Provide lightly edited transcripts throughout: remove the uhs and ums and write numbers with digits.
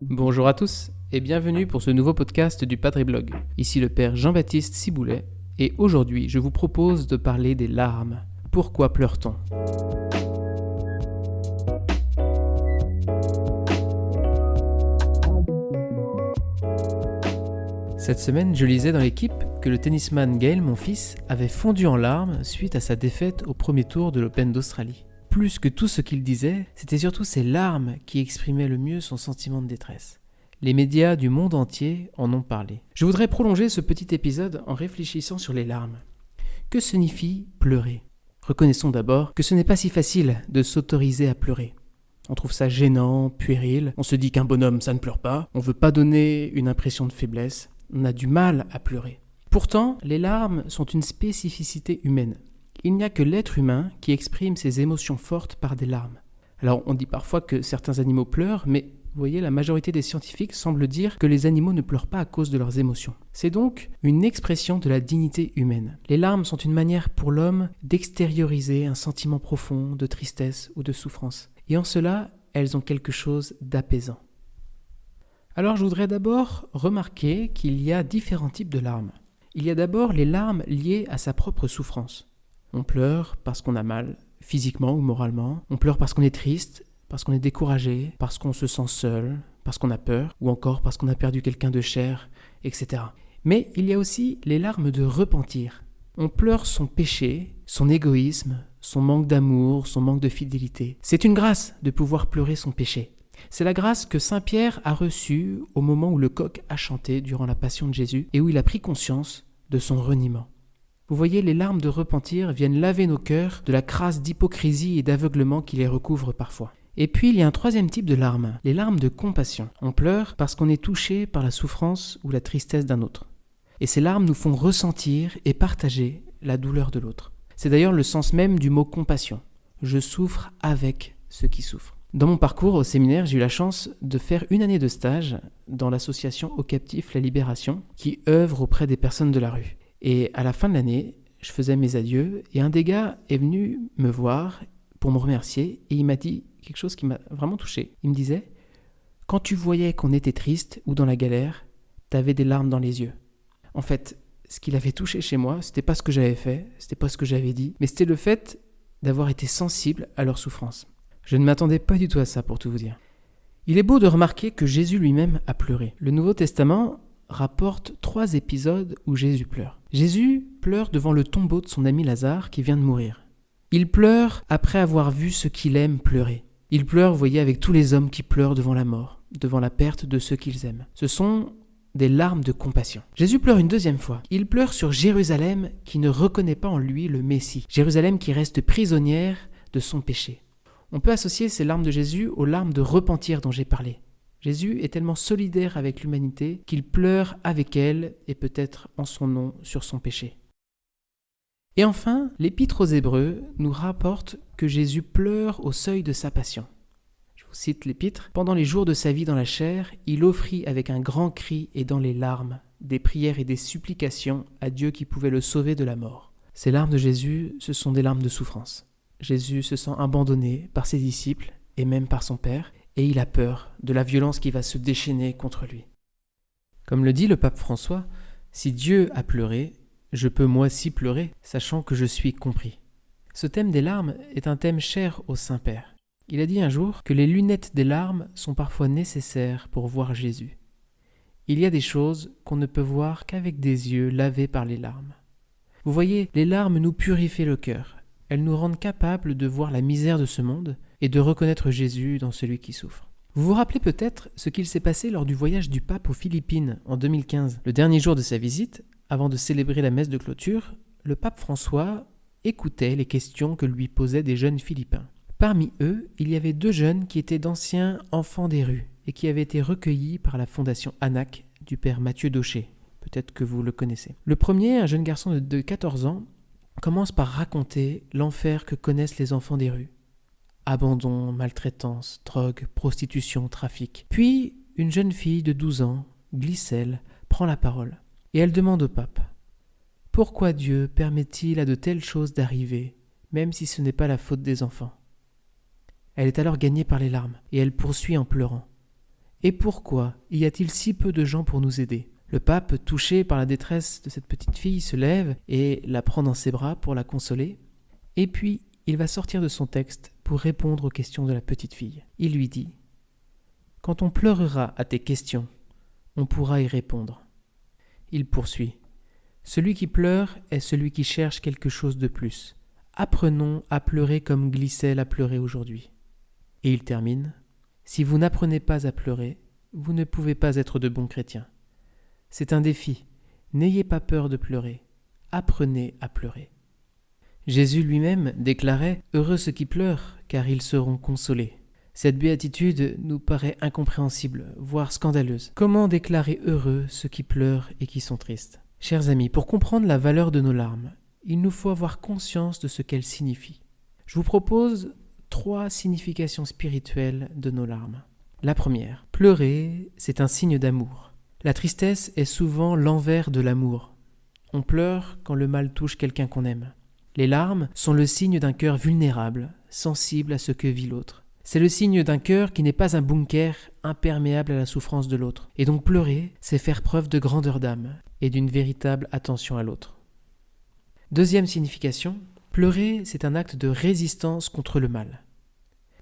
Bonjour à tous et bienvenue pour ce nouveau podcast du Padre Blog. Ici le père Jean-Baptiste Ciboulet et aujourd'hui je vous propose de parler des larmes. Pourquoi pleure-t-on ? Cette semaine, je lisais dans l'équipe que le tennisman Gaël Monfils avait fondu en larmes suite à sa défaite au premier tour de l'Open d'Australie. Plus que tout ce qu'il disait, c'était surtout ses larmes qui exprimaient le mieux son sentiment de détresse. Les médias du monde entier en ont parlé. Je voudrais prolonger ce petit épisode en réfléchissant sur les larmes. Que signifie pleurer ? Reconnaissons d'abord que ce n'est pas si facile de s'autoriser à pleurer. On trouve ça gênant, puéril, on se dit qu'un bonhomme ça ne pleure pas, on ne veut pas donner une impression de faiblesse, on a du mal à pleurer. Pourtant, les larmes sont une spécificité humaine. Il n'y a que l'être humain qui exprime ses émotions fortes par des larmes. Alors on dit parfois que certains animaux pleurent, mais vous voyez, la majorité des scientifiques semblent dire que les animaux ne pleurent pas à cause de leurs émotions. C'est donc une expression de la dignité humaine. Les larmes sont une manière pour l'homme d'extérioriser un sentiment profond de tristesse ou de souffrance. Et en cela, elles ont quelque chose d'apaisant. Alors je voudrais d'abord remarquer qu'il y a différents types de larmes. Il y a d'abord les larmes liées à sa propre souffrance. On pleure parce qu'on a mal, physiquement ou moralement. On pleure parce qu'on est triste, parce qu'on est découragé, parce qu'on se sent seul, parce qu'on a peur, ou encore parce qu'on a perdu quelqu'un de cher, etc. Mais il y a aussi les larmes de repentir. On pleure son péché, son égoïsme, son manque d'amour, son manque de fidélité. C'est une grâce de pouvoir pleurer son péché. C'est la grâce que Saint Pierre a reçue au moment où le coq a chanté durant la Passion de Jésus et où il a pris conscience de son reniement. Vous voyez, les larmes de repentir viennent laver nos cœurs de la crasse d'hypocrisie et d'aveuglement qui les recouvre parfois. Et puis il y a un troisième type de larmes, les larmes de compassion. On pleure parce qu'on est touché par la souffrance ou la tristesse d'un autre. Et ces larmes nous font ressentir et partager la douleur de l'autre. C'est d'ailleurs le sens même du mot compassion. Je souffre avec ceux qui souffrent. Dans mon parcours au séminaire, j'ai eu la chance de faire une année de stage dans l'association Aux Captifs La Libération qui œuvre auprès des personnes de la rue. Et à la fin de l'année, je faisais mes adieux et un des gars est venu me voir pour me remercier et il m'a dit quelque chose qui m'a vraiment touché. Il me disait « Quand tu voyais qu'on était triste ou dans la galère, t'avais des larmes dans les yeux. » En fait, ce qui l'avait touché chez moi, c'était pas ce que j'avais fait, c'était pas ce que j'avais dit, mais c'était le fait d'avoir été sensible à leur souffrance. Je ne m'attendais pas du tout à ça, pour tout vous dire. Il est beau de remarquer que Jésus lui-même a pleuré. Le Nouveau Testament rapporte 3 épisodes où Jésus pleure. Jésus pleure devant le tombeau de son ami Lazare qui vient de mourir. Il pleure après avoir vu ceux qu'il aime pleurer. Il pleure, vous voyez, avec tous les hommes qui pleurent devant la mort, devant la perte de ceux qu'ils aiment. Ce sont des larmes de compassion. Jésus pleure une deuxième fois. Il pleure sur Jérusalem qui ne reconnaît pas en lui le Messie. Jérusalem qui reste prisonnière de son péché. On peut associer ces larmes de Jésus aux larmes de repentir dont j'ai parlé. Jésus est tellement solidaire avec l'humanité qu'il pleure avec elle et peut-être en son nom sur son péché. Et enfin, l'Épître aux Hébreux nous rapporte que Jésus pleure au seuil de sa passion. Je vous cite l'Épître. « Pendant les jours de sa vie dans la chair, il offrit avec un grand cri et dans les larmes des prières et des supplications à Dieu qui pouvait le sauver de la mort. » Ces larmes de Jésus, ce sont des larmes de souffrance. Jésus se sent abandonné par ses disciples et même par son Père, et il a peur de la violence qui va se déchaîner contre lui. Comme le dit le pape François, « Si Dieu a pleuré, je peux moi aussi pleurer, sachant que je suis compris. » Ce thème des larmes est un thème cher au Saint-Père. Il a dit un jour que les lunettes des larmes sont parfois nécessaires pour voir Jésus. Il y a des choses qu'on ne peut voir qu'avec des yeux lavés par les larmes. Vous voyez, les larmes nous purifient le cœur. Elles nous rendent capables de voir la misère de ce monde et de reconnaître Jésus dans celui qui souffre. Vous vous rappelez peut-être ce qu'il s'est passé lors du voyage du pape aux Philippines en 2015. Le dernier jour de sa visite, avant de célébrer la messe de clôture, le pape François écoutait les questions que lui posaient des jeunes Philippins. Parmi eux, il y avait 2 jeunes qui étaient d'anciens enfants des rues et qui avaient été recueillis par la fondation ANAC du père Mathieu Daucher. Peut-être que vous le connaissez. Le premier, un jeune garçon de 14 ans, commence par raconter l'enfer que connaissent les enfants des rues. Abandon, maltraitance, drogue, prostitution, trafic. Puis, une jeune fille de 12 ans, Glycelle, prend la parole et elle demande au pape Pourquoi Dieu permet-il à de telles choses d'arriver, même si ce n'est pas la faute des enfants ? Elle est alors gagnée par les larmes, et elle poursuit en pleurant. Et pourquoi y a-t-il si peu de gens pour nous aider ? Le pape, touché par la détresse de cette petite fille, se lève et la prend dans ses bras pour la consoler. Et puis, il va sortir de son texte pour répondre aux questions de la petite fille. Il lui dit « Quand on pleurera à tes questions, on pourra y répondre. » Il poursuit « Celui qui pleure est celui qui cherche quelque chose de plus. Apprenons à pleurer comme Glycel a pleuré aujourd'hui. » Et il termine « Si vous n'apprenez pas à pleurer, vous ne pouvez pas être de bons chrétiens. C'est un défi. N'ayez pas peur de pleurer. Apprenez à pleurer. » Jésus lui-même déclarait « Heureux ceux qui pleurent, car ils seront consolés. » Cette béatitude nous paraît incompréhensible, voire scandaleuse. Comment déclarer heureux ceux qui pleurent et qui sont tristes ? Chers amis, pour comprendre la valeur de nos larmes, il nous faut avoir conscience de ce qu'elles signifient. Je vous propose 3 significations spirituelles de nos larmes. La première, pleurer, c'est un signe d'amour. La tristesse est souvent l'envers de l'amour. On pleure quand le mal touche quelqu'un qu'on aime. Les larmes sont le signe d'un cœur vulnérable, sensible à ce que vit l'autre. C'est le signe d'un cœur qui n'est pas un bunker imperméable à la souffrance de l'autre. Et donc pleurer, c'est faire preuve de grandeur d'âme et d'une véritable attention à l'autre. Deuxième signification, pleurer, c'est un acte de résistance contre le mal.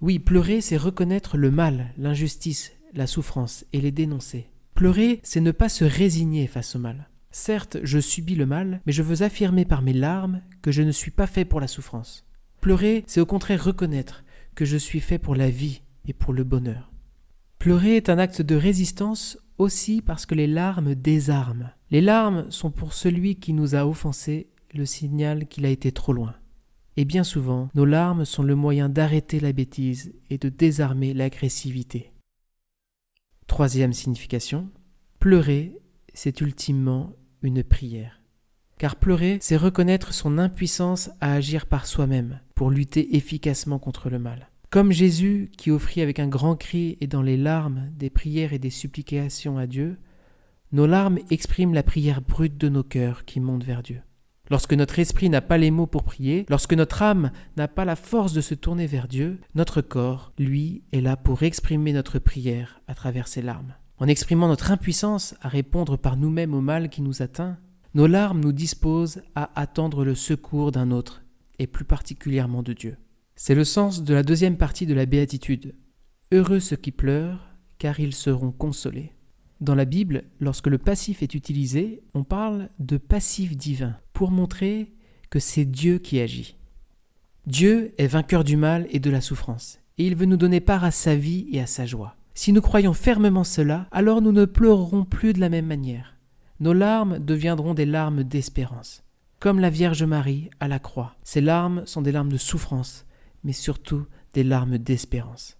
Oui, pleurer, c'est reconnaître le mal, l'injustice, la souffrance et les dénoncer. Pleurer, c'est ne pas se résigner face au mal. Certes, je subis le mal, mais je veux affirmer par mes larmes que je ne suis pas fait pour la souffrance. Pleurer, c'est au contraire reconnaître que je suis fait pour la vie et pour le bonheur. Pleurer est un acte de résistance aussi parce que les larmes désarment. Les larmes sont pour celui qui nous a offensés le signal qu'il a été trop loin. Et bien souvent, nos larmes sont le moyen d'arrêter la bêtise et de désarmer l'agressivité. Troisième signification, pleurer, c'est ultimement une prière. Car pleurer, c'est reconnaître son impuissance à agir par soi-même pour lutter efficacement contre le mal. Comme Jésus qui offrit avec un grand cri et dans les larmes des prières et des supplications à Dieu, nos larmes expriment la prière brute de nos cœurs qui monte vers Dieu. Lorsque notre esprit n'a pas les mots pour prier, lorsque notre âme n'a pas la force de se tourner vers Dieu, notre corps, lui, est là pour exprimer notre prière à travers ses larmes. En exprimant notre impuissance à répondre par nous-mêmes au mal qui nous atteint, nos larmes nous disposent à attendre le secours d'un autre, et plus particulièrement de Dieu. C'est le sens de la deuxième partie de la béatitude. Heureux ceux qui pleurent, car ils seront consolés. Dans la Bible, lorsque le passif est utilisé, on parle de passif divin, pour montrer que c'est Dieu qui agit. Dieu est vainqueur du mal et de la souffrance, et il veut nous donner part à sa vie et à sa joie. Si nous croyons fermement cela, alors nous ne pleurerons plus de la même manière. Nos larmes deviendront des larmes d'espérance. Comme la Vierge Marie à la croix, ces larmes sont des larmes de souffrance, mais surtout des larmes d'espérance.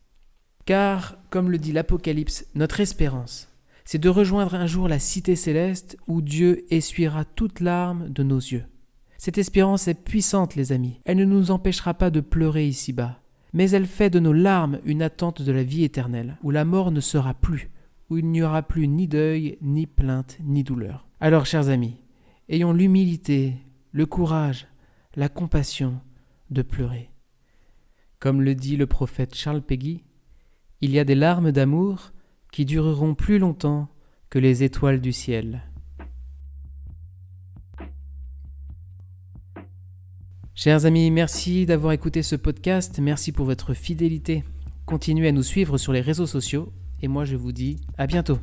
Car, comme le dit l'Apocalypse, notre espérance, c'est de rejoindre un jour la cité céleste où Dieu essuiera toute larme de nos yeux. Cette espérance est puissante, les amis. Elle ne nous empêchera pas de pleurer ici-bas, mais elle fait de nos larmes une attente de la vie éternelle, où la mort ne sera plus, où il n'y aura plus ni deuil, ni plainte, ni douleur. Alors, chers amis, ayons l'humilité, le courage, la compassion de pleurer. Comme le dit le prophète Charles Péguy, il y a des larmes d'amour qui dureront plus longtemps que les étoiles du ciel. Chers amis, merci d'avoir écouté ce podcast, merci pour votre fidélité. Continuez à nous suivre sur les réseaux sociaux et moi je vous dis à bientôt.